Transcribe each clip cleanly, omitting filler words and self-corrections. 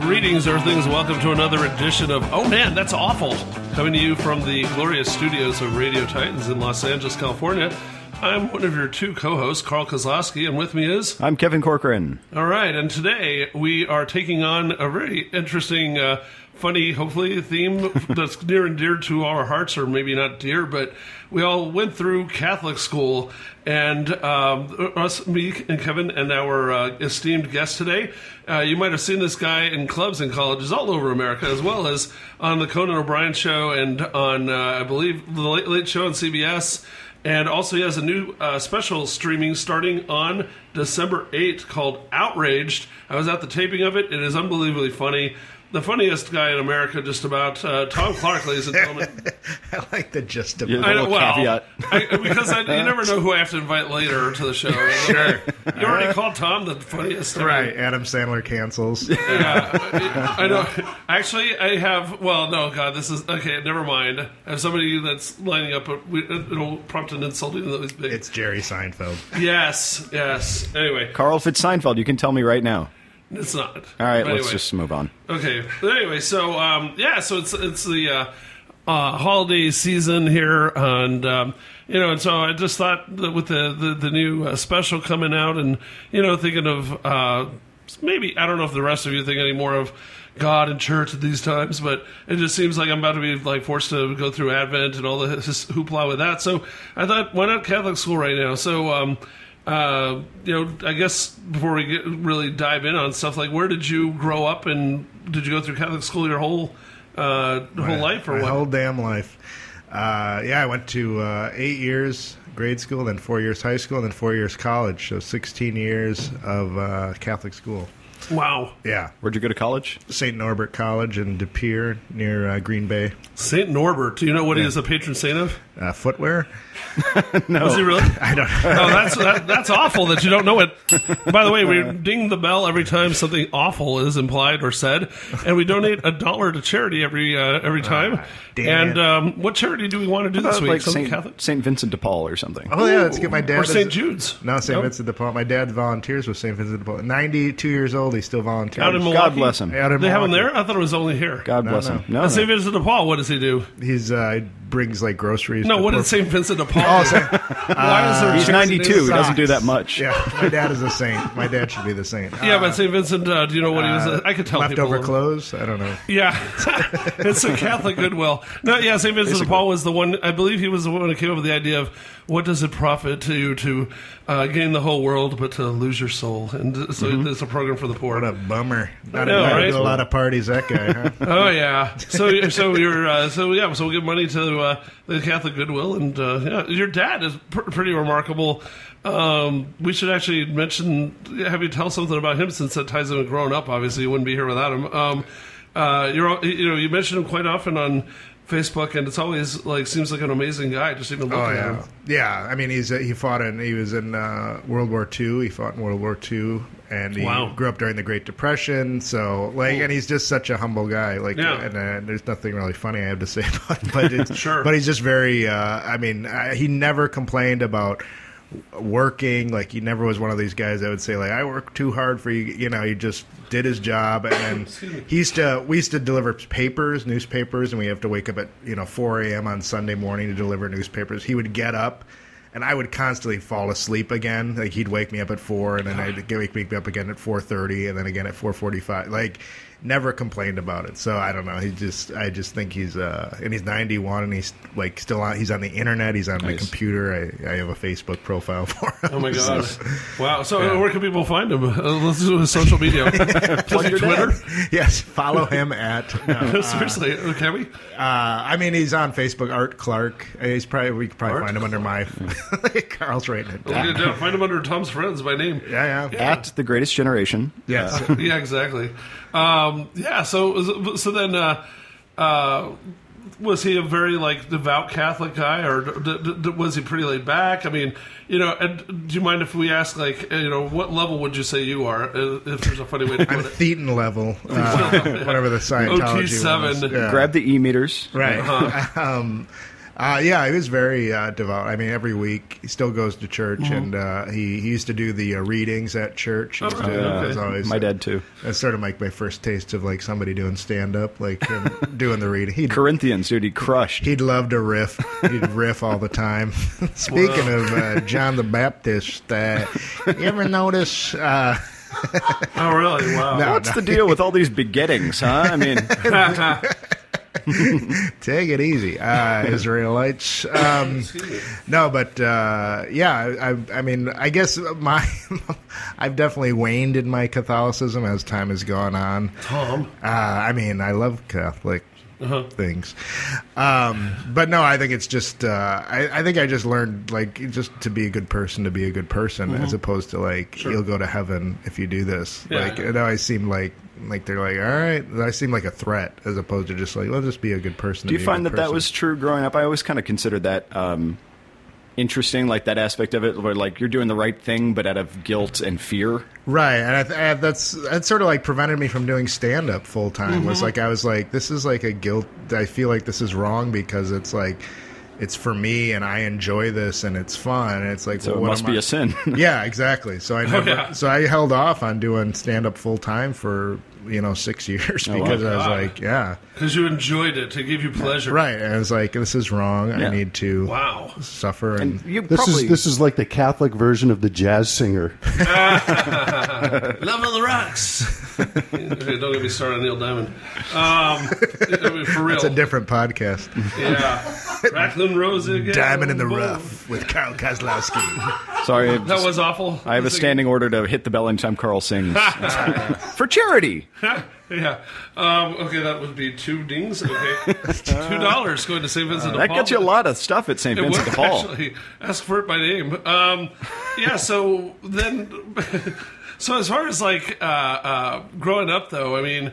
Greetings, Earthlings. Welcome to another edition of Oh Man, That's Awful. Coming to you from the glorious studios of Radio Titans in Los Angeles, California. I'm one of your two co-hosts, Carl Kozlowski, and with me is... I'm Kevin Corcoran. All right, and today we are taking on a very interesting, funny, hopefully, theme that's near and dear to our hearts, or maybe not dear, but we all went through Catholic school, and us, me, and Kevin, and our esteemed guest today, you might have seen this guy in clubs and colleges all over America, as well as on the Conan O'Brien Show and on, I believe, the Late Late Show on CBS. And also he has a new special streaming starting on December 8th called Outraged. I was at the taping of it. It is unbelievably funny. The funniest guy in America, just about, Tom Clark, ladies and gentlemen. I like the just Your little caveat. Because you never know who I have to invite later to the show. Sure. You already called Tom the funniest. Right, Adam Sandler cancels. Yeah, I know. Actually, I have, well, no, God, this is, okay, never mind. I have somebody that's lining up, it'll prompt an insult even though he's big. It's Jerry Seinfeld. Yes. Anyway. Carl, if it's Seinfeld, you can tell me right now. It's not. All right, But let's just move on. Okay. But anyway, so so it's the holiday season here, and and so I just thought that with the new special coming out, and thinking of maybe, I don't know if the rest of you think any more of God and church at these times, but it just seems like I'm about to be forced to go through Advent and all the hoopla with that. So I thought, why not Catholic school right now? So. I guess before we really dive in on stuff, where did you grow up, and did you go through Catholic school your whole life, or my what? whole damn life. I went to 8 years grade school, then 4 years high school, and then 4 years college. So 16 years of Catholic school. Wow. Yeah. Where'd you go to college? St. Norbert College in De Pere near Green Bay. St. Norbert. Do you know what he is the patron saint of? Footwear? No. Was he really? I don't know. No, that's awful that you don't know it. By the way, we ding the bell every time something awful is implied or said, and we donate $1 to charity every time. And what charity do we want to do this week? St. Vincent de Paul or something. Oh, yeah, let's get my dad. Or St. Jude's. No, St. Vincent de Paul. My dad volunteers with St. Vincent de Paul. 92 years old, he still volunteers. Out in Milwaukee? God bless him. Out in They have him Milwaukee. there? I thought it was only here. God bless him. No, St. Vincent de Paul, what does he do? He's brings groceries. No, to what poor did St. Vincent de Paul do? Why is there He's 92. He doesn't do that much. Yeah, my dad is a saint. My dad should be the saint. Yeah, but St. Vincent, do you know what he was? I could tell Leftover people. clothes? I don't know. Yeah, it's a Catholic Goodwill. No, yeah, St. Vincent de Paul was the one, I believe he was the one who came up with the idea of, what does it profit to you to gain the whole world but to lose your soul? And so it's a program for the poor. What a bummer. I know, right? A lot of parties, that guy, huh? Oh, yeah. So we'll give money to the Catholic Goodwill, and your dad is pretty remarkable. We should actually have you tell something about him, since that ties in with growing up. Obviously, you wouldn't be here without him. You mention him quite often on Facebook, and it's always seems like an amazing guy. Just even looking at him. Yeah. I mean, he was in World War II. He fought in World War II, and he grew up during the Great Depression. So and he's just such a humble guy. And there's nothing really funny I have to say about him, but Sure. But he's just very. He never complained about working. He never was one of these guys that would say I work too hard for you. He just did his job, and we used to deliver newspapers, and we have to wake up at 4 a.m. on Sunday morning to deliver newspapers. He would get up, and I would constantly fall asleep again. He'd wake me up at 4, and then I'd wake me up again at 4:30, and then again at 4:45. Never complained about it. So I don't know. I just think he's and he's 91, and he's still on. He's on the internet. He's on my computer. I have a Facebook profile for him. Oh my God! Wow. So where can people find him? Let's do his social media. Twitter. Yes, follow him at. Seriously, can we? He's on Facebook. Art Clark. We could probably find him under my. Carl's writing it down. Yeah, find him under Tom's friends by name. Yeah. At The Greatest Generation. Yes. Yeah, exactly. So then, was he a very devout Catholic guy, or was he pretty laid back? I mean, and do you mind if we ask what level would you say you are? If there's a funny way to put I'm it. Thetan level, whatever the Scientology OT7. was. Yeah. Grab the e-meters. Right. Yeah, he was very devout. I mean, every week he still goes to church, and he used to do the readings at church. He used to- it was always, My dad too. That's sort of like my first taste of like somebody doing stand up, like him doing the reading. Corinthians, dude, he crushed. He'd love to riff. He'd riff all the time. Speaking of John the Baptist, you ever notice? Oh, really? Wow. No. What's the deal with all these begettings, huh? I mean, Take it easy, Israelites. No, but yeah, I mean, I guess I've definitely waned in my Catholicism as time has gone on. Tom. I mean, I love Catholic things, but no, I think it's just I think I just learned like just to be a good person, as opposed to like you'll go to heaven if you do this. Yeah. Like it always seemed like they're like, all right, I seem like a threat as opposed to just like, let's just be a good person. do you find that was true growing up? I always kind of considered that interesting, like that aspect of it, where like you're doing the right thing, but out of guilt and fear. Right, and that's sort of like prevented me from doing stand up full time. Was like I was like, this is like a guilt. I feel like this is wrong because it's like it's for me and I enjoy this and it's fun. And it's like, So well, it what must am be I- a sin. Yeah, exactly. So I never, so I held off on doing stand up full time for 6 years wow. because I was God. like, yeah, Because you enjoyed it to give you pleasure. right. And I was like, this is wrong. Yeah. I need to Wow. suffer And you This probably is like the Catholic version of the jazz singer. Love on the rocks. Okay, don't get me started on Neil Diamond. I mean, for real. It's a different podcast. Yeah. Racklin Rose again. Diamond in the Boom. Rough with Carl Kozlowski. sorry. That was awful. I have a standing order to hit the bell anytime Carl sings for charity. Yeah. Okay, that would be 2 dings. Okay. $2 going to St. Vincent de That Paul. gets you a lot of stuff at St. It Vincent would de Paul. actually ask for it by name. Yeah, so then, so as far as like growing up, though, I mean,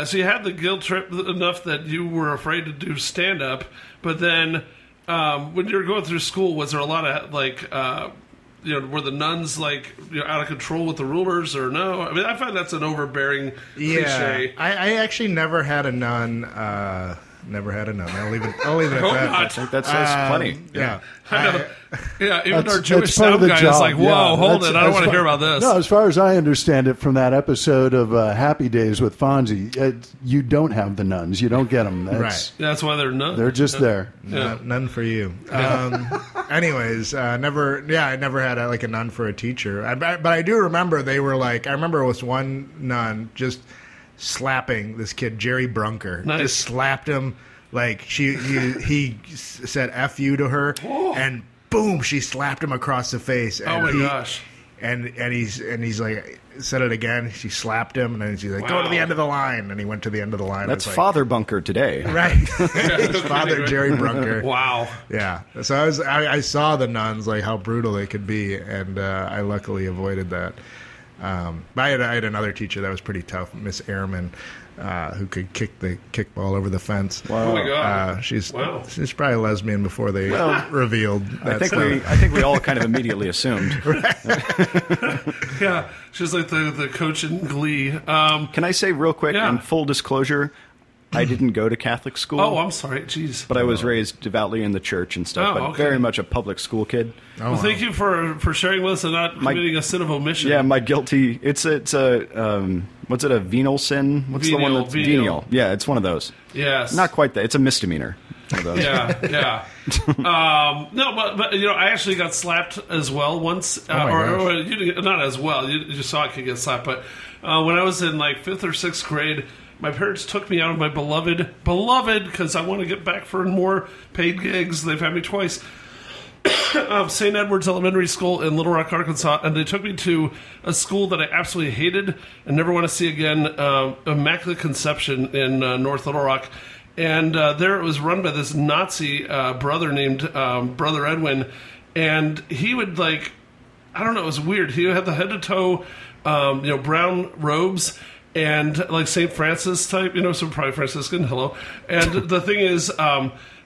so you had the guilt trip enough that you were afraid to do stand up, but then when you were going through school, was there a lot of like, were the nuns like out of control with the rulers or no? I mean, I find that's an overbearing cliche. I actually never had a nun. Never had a nun. I'll leave it at Hope that. not. I think that says plenty. Yeah. Yeah, even That's- our Jewish that's part of sound the guy is job, like, "Whoa, yeah. hold That's- it! I don't as want to far- hear about this." No, as far as I understand it from that episode of Happy Days with Fonzie, you don't have the nuns. You don't get them. Right. That's why they're nuns. They're just there. None for you. Anyways, never. Yeah, I never had a nun for a teacher. But I do remember they were like. I remember it was one nun just slapping this kid, Jerry Brunker. Nice. Just slapped him. Like he said "F you" to her, and boom, she slapped him across the face. And Oh my gosh! And he's like said it again. She slapped him, and then she's like, "Go to Wow. the end of the line." And he went to the end of the line. That's I was Father Bunker today. like, right. His father, Jerry Brunker. Wow. Yeah. So I saw the nuns, like how brutal they could be, and I luckily avoided that. But I had another teacher that was pretty tough, Miss Ehrman, who could kick the kickball over the fence. Oh my god! She's Wow. she's probably a lesbian before they revealed that stuff. I think we all kind of immediately assumed. Yeah, she's like the coach in Glee. Can I say real quick, Yeah. in full disclosure, I didn't go to Catholic school. Oh, I'm sorry. Jeez. But I was raised devoutly in the church and stuff, Oh, but okay. very much a public school kid. Well, thank you for sharing with us and not committing a sin of omission. Yeah, my guilty. It's a what's it? A venal sin? What's the one Venial, that's venial. venial? Yeah, it's one of those. Yes. Not quite that. It's a misdemeanor. One of those. Yeah. No, but I actually got slapped as well once, or you didn't, not as well. You saw I could get slapped, but when I was in like 5th or 6th grade, my parents took me out of my beloved, because I want to get back for more paid gigs. They've had me twice. St. Edward's Elementary School in Little Rock, Arkansas, and they took me to a school that I absolutely hated and never want to see again, Immaculate Conception in North Little Rock. And there it was run by this Nazi brother named Brother Edwin, and he would like, I don't know, it was weird. He had the head to toe, brown robes, and like St. Francis type, so probably Franciscan, hello. And the thing is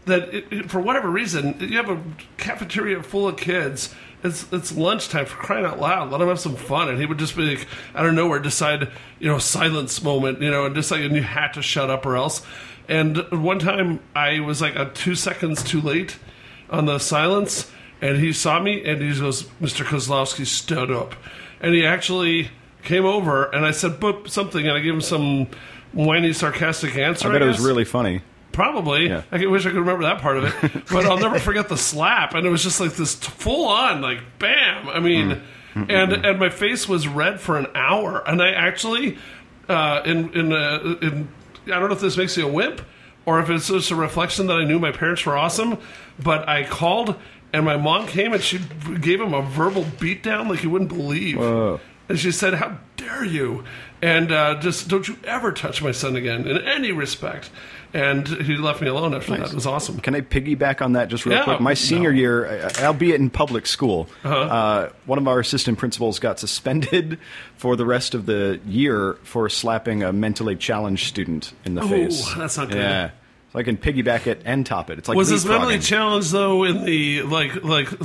that for whatever reason, you have a cafeteria full of kids. It's lunchtime, for crying out loud. Let him have some fun. And he would just be like, out of nowhere, decide, silence moment, and just like, and you had to shut up or else. And one time I was like 2 seconds too late on the silence, and he saw me and he goes, "Mr. Kozlowski stood up," and he actually came over, and I said boop something, and I gave him some whiny, sarcastic answer. I bet it was guess. really funny. Probably. Yeah. I wish I could remember that part of it. But I'll never forget the slap. And it was just like this full on, like, bam. I mean, and my face was red for an hour. And I actually, I don't know if this makes you a wimp or if it's just a reflection that I knew my parents were awesome, but I called and my mom came and she gave him a verbal beatdown like you wouldn't believe. Whoa. And she said, "How dare you? And just don't you ever touch my son again in any respect." And he left me alone after that. It was awesome. Can I piggyback on that just real Yeah. quick? My senior No. year, albeit in public school, one of our assistant principals got suspended for the rest of the year for slapping a mentally challenged student in the face. That's not good. Yeah. So I can piggyback it and top it. It's like Was this mentally leapfrogging. challenged though in the like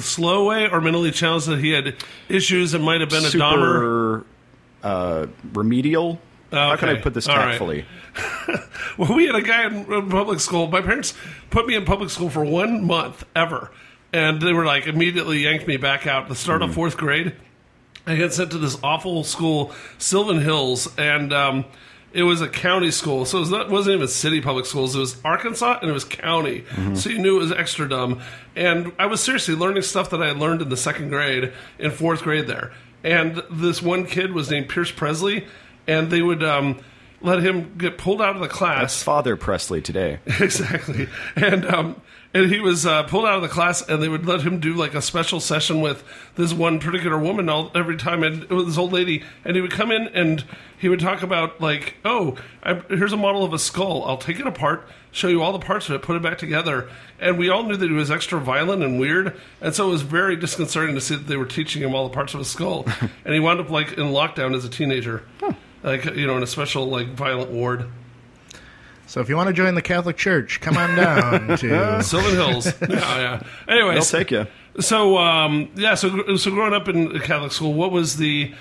slow way, or mentally challenged that he had issues and might have been a Dahmer? Super remedial? How can I Okay. put this All right. tactfully? Well, we had a guy in public school. My parents put me in public school for 1 month ever, and they were like immediately yanked me back out at the start of 4th grade. I got sent to this awful school, Sylvan Hills, and it was a county school, so it wasn't even city public schools. It was Arkansas, and it was county, so you knew it was extra dumb. And I was seriously learning stuff that I had learned in the 2nd grade, in 4th grade there. And this one kid was named Pierce Presley, and they would let him get pulled out of the class. That's Father Presley today. Exactly. And he was pulled out of the class, and they would let him do like a special session with this one particular woman every time, and it was this old lady, and he would come in and he would talk about like, here's a model of a skull. I'll take it apart, show you all the parts of it, put it back together. And we all knew that he was extra violent and weird, and so it was very disconcerting to see that they were teaching him all the parts of a skull. And he wound up like in lockdown as a teenager. Like, in a special, like, violent ward. So if you want to join the Catholic Church, come on down to... Sylvan Hills. Yeah. Anyways. They'll take you. So, so growing up in Catholic school, what was the... do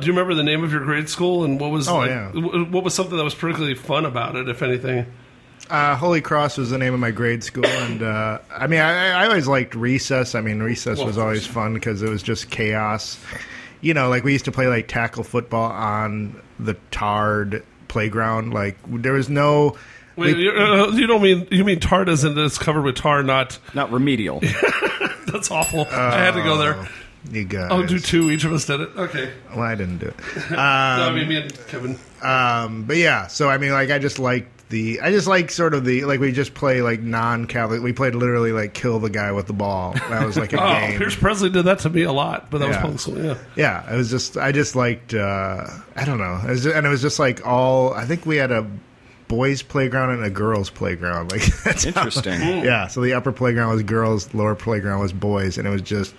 you remember the name of your grade school? And what was, what was something that was particularly fun about it, if anything? Holy Cross was the name of my grade school, and I always liked recess. I mean, recess was always fun because it was just chaos. Like we used to play like tackle football on the tarred playground. Like there was no. Wait, you mean tar as in it's covered with tar, not remedial. That's awful. I had to go there. You guys. I'll do 2. Each of us did it. Okay. Well, I didn't do it. No, I mean me and Kevin. But yeah, so I mean, like I just like sort of we just play like non-Catholic. We played literally like kill the guy with the ball. That was like a game. Pierce Presley did that to me a lot, but that was public school. Yeah. Yeah, it was just I just liked I don't know, it was just like I think we had a boys' playground and a girls' playground. Like that's interesting. Yeah, so the upper playground was girls, lower playground was boys, and it was just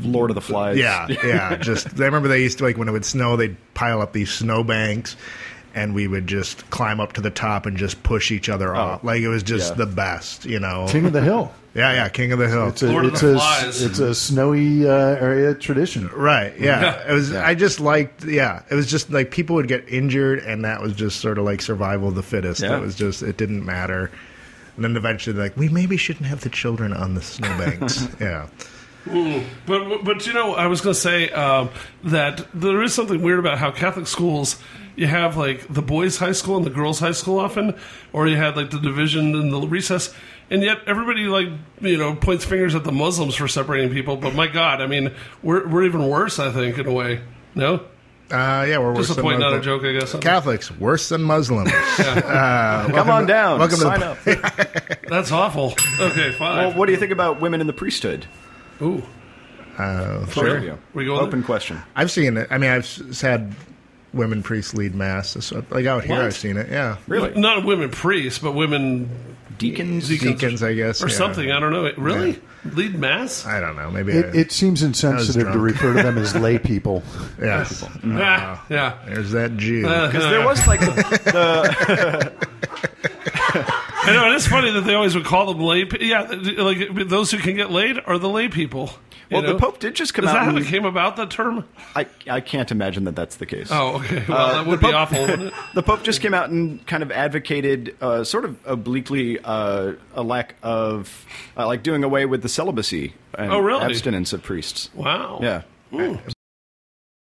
Lord of the Flies. Yeah. Just I remember they used to when it would snow, they'd pile up these snow banks. And we would just climb up to the top and just push each other off. Like it was just the best, King of the Hill. Yeah, King of the Hill. Lord of the Flies. It's a snowy area tradition. Right, yeah. It was. I just liked, it was just like people would get injured, and that was just sort of like survival of the fittest. Yeah. It was just, it didn't matter. And then eventually, like, we maybe shouldn't have the children on the snowbanks. Yeah. But I was going to say that there is something weird about how Catholic schools, you have like the boys' high school and the girls' high school often, or you had like the division and the recess, and yet everybody points fingers at the Muslims for separating people. But my God, I mean, we're even worse, I think, in a way. No? We're worse Just a than point, not a Muslims. joke, I guess. Catholics, worse than Muslims. Come on down. welcome to Sign the- up. That's awful. Okay, fine. Well, what do you think about women in the priesthood? Ooh. There you go. We going Open there? question. I've seen it. I mean, I've had women priests lead mass. So, like out here, What? I've seen it. Yeah, Really? Not women priests, but women Deacons? deacons, I guess, or yeah. something. I don't know. Really? Lead mass? I don't know. Maybe It seems insensitive to drunk. refer to them as lay people. yeah. Yeah. There's that Jew. Because there was like I know, and it's funny that they always would call them lay. Yeah, like those who can get laid are the lay people. Well, You know? the Pope did just come Is out. that how and, it came about, that term? I can't imagine that that's the case. Oh, okay. Well, that would be awful, wouldn't it? The Pope just came out and kind of advocated, sort of obliquely, a lack of, like doing away with the celibacy and Oh, really? abstinence of priests. Wow. Yeah.